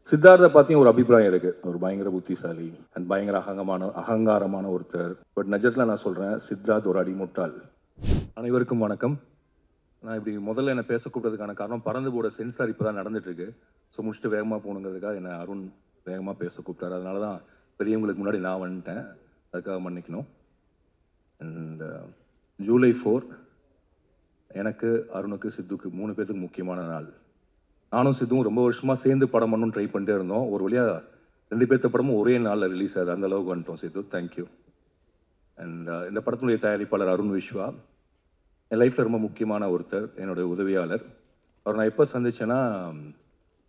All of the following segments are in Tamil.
சித்தார்த்தை பற்றியும் ஒரு அபிப்பிராயம் இருக்குது. ஒரு பயங்கர புத்திசாலி அண்ட் பயங்கர அகங்காரமான ஒருத்தர். பட் நிஜத்தில் நான் சொல்கிறேன், சித்தார்த் ஒரு அடிமுட்டாள். அனைவருக்கும் வணக்கம். நான் இப்படி முதல்ல என்னை பேச கூப்பிட்டதுக்கான காரணம், பறந்து போட சென்சார் இப்போ தான் நடந்துட்டுருக்கு. ஸோ முடிச்சுட்டு வேகமாக போகணுங்கிறதுக்காக என்னை அருண் வேகமாக பேச கூப்பிட்டாரு. அதனால தான் பெரியவங்களுக்கு முன்னாடி நான் வந்துட்டேன். அதுக்காக மன்னிக்கணும். அண்ட் ஜூலை 4 எனக்கு, அருணுக்கு, சித்துக்கு 3 பேர்த்துக்கு முக்கியமான நாள். நானும் சித்துவும் ரொம்ப வருஷமாக சேர்ந்து படம் பண்ணணும்னு ட்ரை பண்ணிட்டே இருந்தோம். ஒரு வழியாக 2 பேர்த்த படமும் ஒரே நாளில் ரிலீஸ் ஆகுது. அந்த அளவுக்கு வந்துட்டோம் சித்து. தேங்க்யூ. அண்ட் இந்த படத்தினுடைய தயாரிப்பாளர் அருண் விஸ்வா என் லைஃப்பில் ரொம்ப முக்கியமான ஒருத்தர், என்னுடைய உதவியாளர். அவர் நான் எப்போ சந்தித்தேன்னா,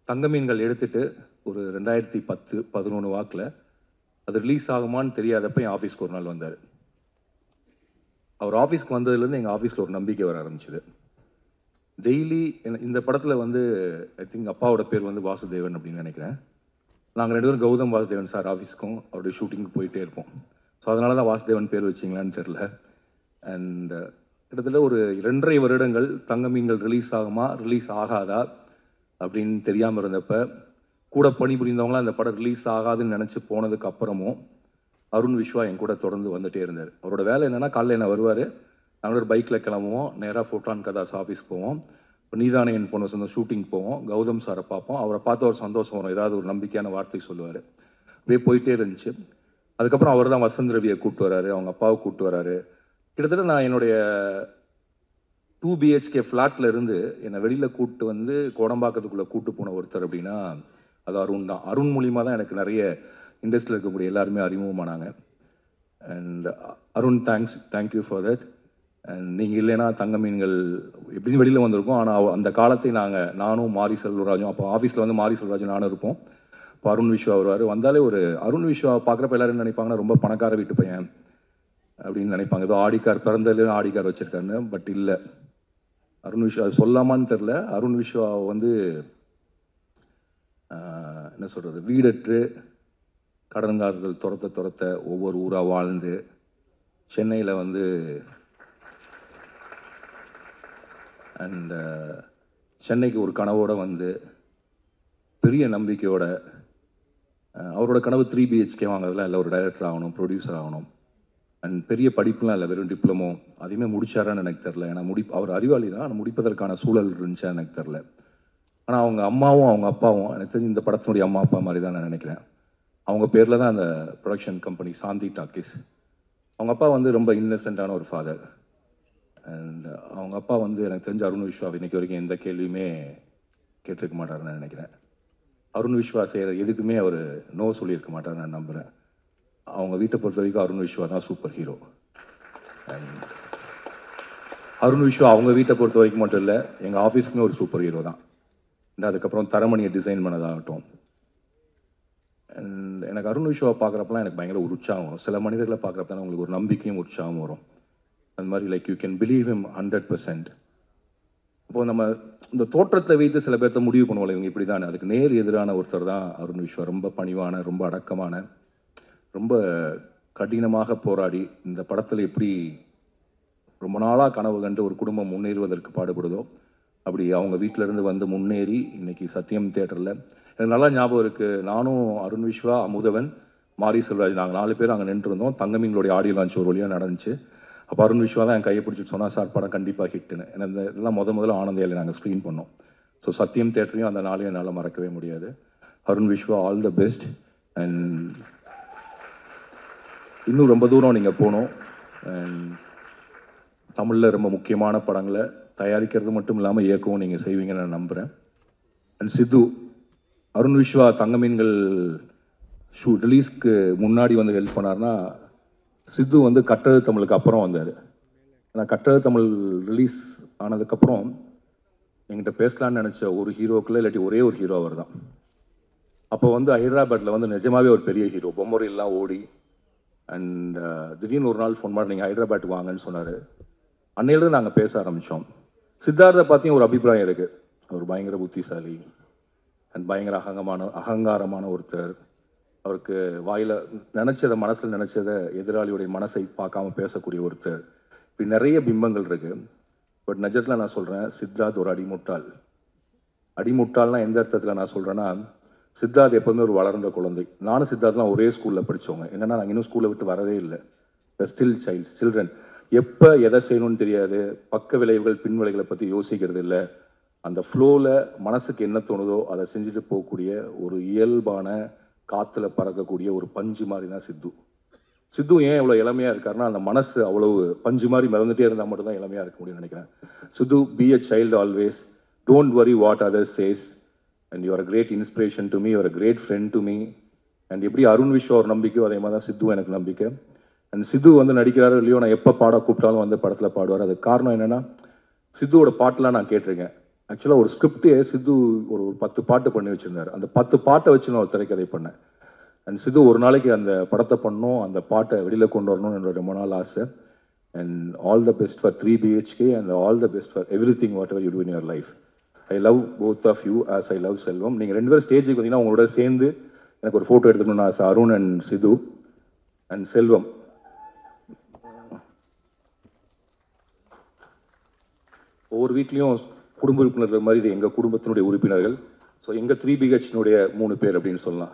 தங்க மீன்கள் எடுத்துகிட்டு ஒரு 2010-11 வாக்கில் அது ரிலீஸ் ஆகுமான்னு தெரியாதப்போ என் ஆஃபீஸ்க்கு ஒரு நாள் வந்தார். அவர் ஆஃபீஸ்க்கு வந்ததுலேருந்து எங்கள் ஆஃபீஸில் ஒரு நம்பிக்கை வர ஆரம்பிச்சிது. டெய்லி இந்த படத்தில் வந்து ஐ திங்க் அப்பாவோட பேர் வந்து வாசுதேவன் அப்படின்னு நினைக்கிறேன். நாங்கள் 2 பேரும் கௌதம் வாசுதேவன் சார் ஆஃபீஸ்க்கும் அவருடைய ஷூட்டிங்க்கு போயிட்டே இருப்போம். ஸோ அதனால தான் வாசுதேவன் பேர் வச்சிங்களான்னு தெரில. அண்ட் கிட்டத்தட்ட ஒரு 2.5 வருடங்கள் தங்க மீன்கள் ரிலீஸ் ஆகுமா ரிலீஸ் ஆகாதா அப்படின்னு தெரியாமல் இருந்தப்போ, கூட பணிபுரிந்தவங்களாம் அந்த படம் ரிலீஸ் ஆகாதுன்னு நினச்சி போனதுக்கு அப்புறமும் அருண் விஸ்வா என் கூட தொடர்ந்து வந்துகிட்டே இருந்தார். அவரோட வேலை என்னென்னா, காலையில் என்ன வருவார், நாங்கள் ஒரு பைக்கில் கிளம்புவோம், நேராக ஃபோட்டான் கதாஸ் ஆஃபீஸ்க்கு போவோம். இப்போ நீதானே என் பொண்ணு சொந்த ஷூட்டிங் போவோம், கௌதம் சாரை பார்ப்போம். அவரை பார்த்து ஒரு சந்தோஷம் வரும், ஏதாவது ஒரு நம்பிக்கையான வார்த்தை சொல்லுவார். அப்படியே போயிட்டே இருந்துச்சு. அதுக்கப்புறம் அவர் தான் வசந்த் ரவியை கூப்பிட்டு வராரு, அவங்க அப்பாவை கூப்பிட்டு வராரு. கிட்டத்தட்ட நான் என்னுடைய 2 BHK ஃப்ளாட்டில் இருந்து என்னை வெளியில் கூப்பிட்டு வந்து கோடம்பாக்கத்துக்குள்ளே கூப்பிட்டு போன ஒருத்தர் அப்படின்னா அது அருண் தான். அருண் மூலிமா தான் எனக்கு நிறைய இண்டஸ்ட்ரியில் இருக்கக்கூடிய எல்லாருமே அறிமுகமானாங்க. And Arun thank you for that. And நீங்கள் இல்லைன்னா தங்க மீன்கள் எப்படியும் வெளியில் வந்திருக்கோம். ஆனால் அந்த காலத்தை நானும் மாரி செல்வராஜும், அப்போ ஆஃபீஸில் வந்து மாரி செல்வராஜும் நானும் இருப்போம். இப்போ அருண் விஸ்வா வருவார். வந்தாலே ஒரு அருண் விஸ்வா பார்க்குறப்ப எல்லோரும் நினைப்பாங்கன்னா ரொம்ப பணக்கார வீட்டு பையன் அப்படின்னு நினைப்பாங்க. ஏதோ ஆடிக்கார் பிறந்ததுலேயும் ஆடிக்கார் வச்சுருக்காருன்னு. பட் இல்லை, அருண் விஸ்வா அது சொல்லாமான்னு தெரில. அருண் விஸ்வா வந்து என்ன சொல்கிறது, வீடற்று கடன்காரர்கள் துரத்த ஒவ்வொரு ஊராக வாழ்ந்து சென்னையில் வந்து அண்ட் சென்னைக்கு ஒரு கனவோடு வந்து பெரிய நம்பிக்கையோட, அவரோட கனவு 3 BHK வாங்குறதுலாம் இல்லை, ஒரு டைரக்டர் ஆகணும், ப்ரொடியூசர் ஆகணும். அண்ட் பெரிய படிப்புலாம் இல்லை, வெறும் டிப்ளமோ. அதையுமே முடிச்சாரான்னு எனக்கு தெரில. ஏன்னா அவர் அறிவாளி தான், ஆனால் முடிப்பதற்கான சூழல் இருந்துச்சா எனக்கு தெரில. ஆனால் அவங்க அம்மாவும் அவங்க அப்பாவும் எனக்கு தெரிஞ்சு இந்த படத்தினுடைய அம்மா அப்பா மாதிரி தான் நான் நினைக்கிறேன். அவங்க பேரில் தான் அந்த ப்ரொடக்ஷன் கம்பெனி சாந்தி டாக்கீஸ். அவங்க அப்பா வந்து ரொம்ப இன்னசென்ட்டான ஒரு ஃபாதர். அண்ட் அவங்க அப்பா வந்து எனக்கு தெரிஞ்ச அருண் விஸ்வா இன்றைக்கி வரைக்கும் எந்த கேள்வியுமே கேட்டிருக்க மாட்டாருன்னு நினைக்கிறேன். அருண் விஸ்வா செய்கிற எதுக்குமே அவர் நோ சொல்லியிருக்க மாட்டார் நான் நம்புகிறேன். அவங்க வீட்டை பொறுத்த வரைக்கும் அருண் விஸ்வா தான் super hero. And Arun Viswa அவங்க வீட்டை பொறுத்த வரைக்கும் மட்டும் இல்லை, எங்கள் ஆஃபீஸுக்குமே ஒரு சூப்பர் ஹீரோ தான். அதுக்கப்புறம் தரமணியை டிசைன் பண்ணதாகட்டும். அண்ட் எனக்கு அருண் விஸ்வா பார்க்குறப்பெல்லாம் எனக்கு பயங்கர ஒரு உற்சாகம் வரும். சில மனிதர்களை பார்க்குறப்ப தான் உங்களுக்கு ஒரு நம்பிக்கையும் உற்சாகம் வரும். அந்த மாதிரி like you can believe him 100%. இப்போது நம்ம இந்த தோற்றத்தை வைத்து சில பேர்த்த முடிவு பண்ணுவோம், இவங்க இப்படி தானே. அதுக்கு நேர் எதிரான ஒருத்தர் தான் அருண் விஸ்வா. ரொம்ப பணிவான, ரொம்ப அடக்கமான, ரொம்ப கடினமாக போராடி இந்த படத்தில் எப்படி ரொம்ப நாளாக கனவு கண்டு ஒரு குடும்பம் முன்னேறுவதற்கு பாடுபடுதோ, அப்படி அவங்க வீட்டிலேருந்து வந்து முன்னேறி இன்றைக்கி சத்யம் தியேட்டரில் எனக்கு நல்லா ஞாபகம் இருக்குது. நானும் அருண் விஸ்வா, அமுதவன், மாரி செல்வராஜ் நாங்கள் 4 பேர் அங்கே நின்றுருந்தோம். தங்க மீன்களுடைய ஆடியோ லான்ச் ஒரு வழியாக நடந்துச்சு. அப்போ அருண் விஸ்வா தான் என் கையை பிடிச்சிட்டு சொன்னால், சார் படம் கண்டிப்பாக ஹிட்டுன்னு. ஏன்னா இந்த இதெல்லாம் முதல்ல ஆனந்தையில் நாங்கள் ஸ்க்ரீன் பண்ணோம். ஸோ சத்யம் தியேட்டரையும் அந்த நாளையும் என்னால் மறக்கவே முடியாது. Arun Viswa, all the best. And இன்னும் ரொம்ப தூரம் நீங்கள் போகணும். அண்ட் தமிழில் ரொம்ப முக்கியமான படங்களை தயாரிக்கிறது மட்டும் இல்லாமல் இயக்கவும் நீங்கள் செய்வீங்கன்னு நான் நம்புகிறேன். அண்ட் சித்து, அருண் விஸ்வா தங்க மீன்கள் ரிலீஸ்க்கு முன்னாடி வந்து ஹெல்ப் பண்ணார்னா, சித்து வந்து கட்டது தமிழுக்கு அப்புறம் வந்தார். ஆனால் கட்டது தமிழ் ரிலீஸ் ஆனதுக்கப்புறம் என்கிட்ட பேசலான்னு நினச்ச ஒரு ஹீரோக்குள்ள இல்லாட்டி ஒரே ஒரு ஹீரோ அவர் தான். அப்போ வந்து ஹைதராபாத்தில் வந்து நிஜமாகவே ஒரு பெரிய ஹீரோ, பொம்மரையெல்லாம் ஓடி. அண்ட் திடீர்னு ஒரு நாள் ஃபோன் பண்ணி நீங்கள் ஹைதராபாத்துக்கு வாங்கன்னு சொன்னார். அன்னையிலேருந்து நாங்கள் பேச ஆரம்பித்தோம். சித்தார்த்தை பற்றியும் ஒரு அபிப்பிராயம் இருக்குது. ஒரு பயங்கர புத்திசாலி அண்ட் பயங்கர அகங்காரமான ஒருத்தர். அவருக்கு வாயில் நினச்சதை, மனசில் நினச்சதை, எதிராளியுடைய மனசை பார்க்காம பேசக்கூடிய ஒருத்தர். இப்படி நிறைய பிம்பங்கள் இருக்குது. பட் நிஜத்தில் நான் சொல்கிறேன், சித்தார்த் ஒரு அடிமுட்டாள். அடிமுட்டாள்னா எந்த அர்த்தத்தில் நான் சொல்கிறேன்னா, சித்தார்த் எப்போதுமே ஒரு வளர்ந்த குழந்தை. நானும் சித்தார்த்லாம் ஒரே ஸ்கூலில் படித்தவங்க. என்னென்னா நாங்கள் இன்னும் ஸ்கூலை விட்டு வரவே இல்லை. Still child's, children. எப்போ எதை செய்யணும்னு தெரியாது, பக்க விளைவுகள் பின் விளைவுகளை பற்றி யோசிக்கிறது இல்லை. அந்த ஃப்ளோவில் மனசுக்கு என்ன தோணுதோ அதை செஞ்சுட்டு போகக்கூடிய ஒரு இயல்பான காற்றுல பறக்கக்கூடிய ஒரு பஞ்சு மாதிரி தான் சித்து. சித்து ஏன் இவ்வளோ இளமையாக இருக்காருன்னா, அந்த மனசு அவ்வளவு பஞ்சு மாதிரி மிதந்துட்டே இருந்தால் மட்டும்தான் இளமையாக இருக்க முடியும்னு நினைக்கிறேன். Sidhu, be a child always, don't worry what others says, and you are a great inspiration to me, you are a great friend to me. And எப்படி அருண் விஷயம் ஒரு நம்பிக்கையோ அதே மாதிரி தான் சித்து எனக்கு நம்பிக்கை. அண்ட் சித்து வந்து நடிக்கிறாரோ இல்லையோ, நான் எப்போ பாட கூப்பிட்டாலும் வந்து படத்தில் பாடுவார். அதுக்கு காரணம் என்னென்னா, சித்துவோட பாட்டெலாம் நான் கேட்டிருக்கேன். ஆக்சுவலாக ஒரு ஸ்கிரிப்டே சித்து ஒரு 10 பாட்டு பண்ணி வச்சுருந்தார். அந்த 10 பாட்டை வச்சு நான் ஒரு திரைக்கதை பண்ணேன். அண்ட் சித்து ஒரு நாளைக்கு அந்த படத்தை பண்ணணும், அந்த பாட்டை வெளியில் கொண்டு வரணும்னு என்னோட ரொம்ப நாள் ஆசை. And all the best for 3 BHK and all the best for everything whatever you do in your life. I love both of you as I love Selvam. நீங்கள் 2 பேரும் ஸ்டேஜுக்கு வந்தீங்கன்னா உங்களோட சேர்ந்து எனக்கு ஒரு ஃபோட்டோ எடுத்துக்கணும்னு ஆசை. அருண் அண்ட் சித்து அண்ட் செல்வம். ஒவ்வொரு வீட்லேயும் குடும்ப உறுப்பினர்கள் மாதிரி இது எங்கள் குடும்பத்தினுடைய உறுப்பினர்கள். ஸோ எங்கள் 3 BHனுடைய 3 பேர் அப்படின்னு சொல்லலாம்.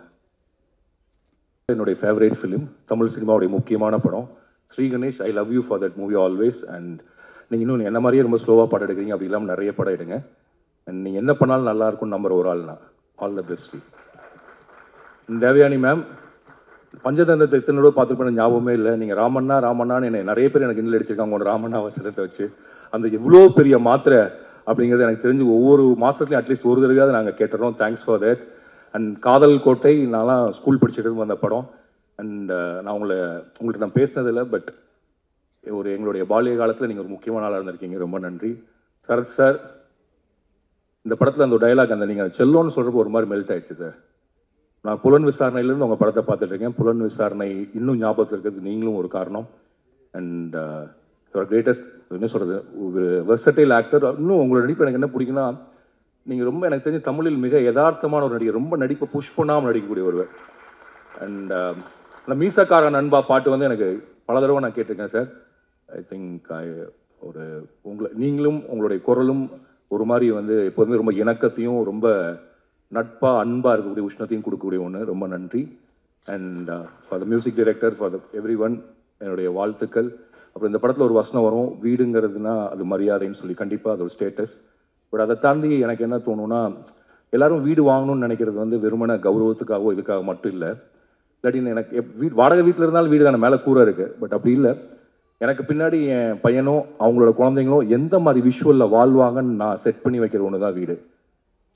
என்னுடைய ஃபேவரேட் ஃபிலிம், தமிழ் சினிமாவுடைய முக்கியமான படம் Sri Ganesh. I love you for that movie always. And நீங்கள் இன்னும் என்ன மாதிரியே ரொம்ப ஸ்லோவாக படம் எடுக்கிறீங்க, அப்படி இல்லாமல் நிறைய படம் எடுங்க. அண்ட் நீங்கள் என்ன பண்ணாலும் நல்லா இருக்கும்னு நம்புற ஒரு ஆள்னா. All the best. Devayani ma'am, பஞ்சதந்திரத்தை எத்தனை தடவை பார்த்துருப்பேன் ஞாபகமே இல்லை. நீங்கள் ராமண்ணான்னு என்னை நிறைய பேர் எனக்கு இன்னில் அடிச்சிருக்காங்க உங்களோட ராமண்ணா அவசரத்தை வச்சு. அந்த எவ்வளோ பெரிய மாத்திரை அப்படிங்கிறது எனக்கு தெரிஞ்சு ஒவ்வொரு மாதத்துலையும் அட்லீஸ்ட் ஒரு தடவையாவது நாங்கள் கேட்டுறோம். Thanks for that. And Kadhal Kottai, நான்லாம் ஸ்கூல் படிச்சுட்டு வந்த படம். அண்ட் நான் உங்கள்கிட்ட நான் பேசினதில்லை, பட் எங்களுடைய பால்ய காலத்தில் நீங்கள் ஒரு முக்கியமான ஆளாக இருந்திருக்கீங்க. ரொம்ப நன்றி. சரத் சார், இந்த படத்தில் அந்த டைலாக், அந்த நீங்கள் செல்லோன்னு சொல்கிறப்போ ஒரு மாதிரி மெல்ட் ஆயிடுச்சு சார். நான் புலன் விசாரணையிலேருந்து உங்கள் படத்தை பார்த்துட்ருக்கேன். புலன் விசாரணை இன்னும் ஞாபகத்தில் இருக்கிறது நீங்களும் ஒரு காரணம். அண்ட் ஒரு கிரேட்டஸ்ட், என்ன சொல்கிறது, ஒரு வெர்சடைல் ஆக்டர். இன்னும் உங்களோட நடிப்பு எனக்கு என்ன பிடிக்குன்னா, நீங்கள் ரொம்ப எனக்கு தெரிஞ்ச தமிழில் மிக யதார்த்தமான ஒரு நடிகர். ரொம்ப நடிப்பை புஷ் பண்ணாமல் நடிக்கக்கூடிய ஒருவர். அண்ட் அந்த மீசக்கார நண்பா பாட்டு வந்து எனக்கு பல தடவை நான் கேட்டிருக்கேன் சார். ஐ திங்க் நீங்களும் உங்களுடைய குரலும் ஒரு மாதிரி வந்து எப்போதுமே ரொம்ப இணக்கத்தையும் ரொம்ப நட்பாக அன்பாக இருக்கக்கூடிய உஷ்ணத்தையும் கொடுக்கக்கூடிய ஒன்று. ரொம்ப நன்றி. And for the music director, for the every one, என்னுடைய வாழ்த்துக்கள். அப்புறம் இந்த படத்தில் ஒரு வசனம் வரும், வீடுங்கிறதுனா அது மரியாதைன்னு சொல்லி. கண்டிப்பாக அது ஒரு ஸ்டேட்டஸ். பட் அதை தாண்டி எனக்கு என்ன தோணுன்னா, எல்லோரும் வீடு வாங்கணும்னு நினைக்கிறது வந்து வெறுமன கௌரவத்துக்காகவோ இதுக்காக மட்டும் இல்லை. இல்லாட்டின்னு எனக்கு வாடகை வீட்டில் இருந்தாலும் வீடு தானே, மேலே கூரை இருக்குது. பட் அப்படி இல்லை, எனக்கு பின்னாடி என் பையனோ அவங்களோட குழந்தைங்களோ எந்த மாதிரி விஷுவலில் வாழ்வாங்கன்னு நான் செட் பண்ணி வைக்கிற ஒன்று தான் வீடு.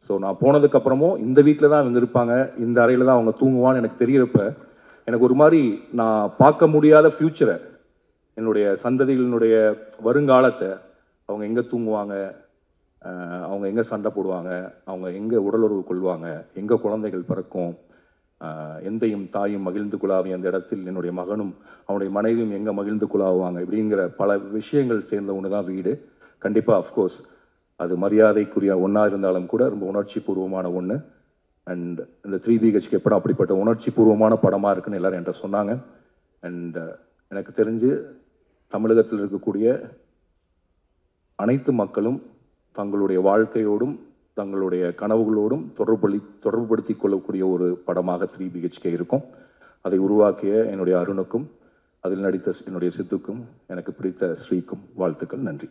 ஸோ நான் போனதுக்கப்புறமும் இந்த வீட்டில் தான் அவங்க இருப்பாங்க, இந்த அறையில் தான் அவங்க தூங்குவான்னு எனக்கு தெரியறப்ப எனக்கு ஒரு மாதிரி நான் பார்க்க முடியாத ஃப்யூச்சரை, என்னுடைய சந்ததிகளினுடைய வருங்காலத்தை, அவங்க எங்கே தூங்குவாங்க, அவங்க எங்கே சண்டை போடுவாங்க, அவங்க எங்கே உடலுறவு கொள்வாங்க, எங்கே குழந்தைகள் பிறக்கும், எந்தையும் தாயும் மகிழ்ந்து குழாவும் அந்த இடத்தில் என்னுடைய மகனும் அவனுடைய மனைவியும் எங்கே மகிழ்ந்து குழாவுவாங்க, இப்படிங்கிற பல விஷயங்கள் சேர்ந்த ஒன்று தான் வீடு. கண்டிப்பாக அஃப்கோர்ஸ் அது மரியாதைக்குரிய ஒன்றா இருந்தாலும் கூட ரொம்ப உணர்ச்சி பூர்வமான ஒன்று. அண்ட் இந்த 3 BHK படம் அப்படிப்பட்ட உணர்ச்சி பூர்வமான படமாக இருக்குன்னு எல்லோரும் என்கிட்ட சொன்னாங்க. அண்ட் எனக்கு தெரிஞ்சு தமிழகத்தில் இருக்கக்கூடிய அனைத்து மக்களும் தங்களுடைய வாழ்க்கையோடும் தங்களுடைய கனவுகளோடும் தொடர்புபடுத்தி கொள்ளக்கூடிய ஒரு படமாக 3 BHK இருக்கும். அதை உருவாக்கிய என்னுடைய அருணுக்கும் அதில் நடித்த என்னுடைய சித்துக்கும் எனக்கு பிடித்த ஸ்ரீக்கும் வாழ்த்துக்கள். நன்றி.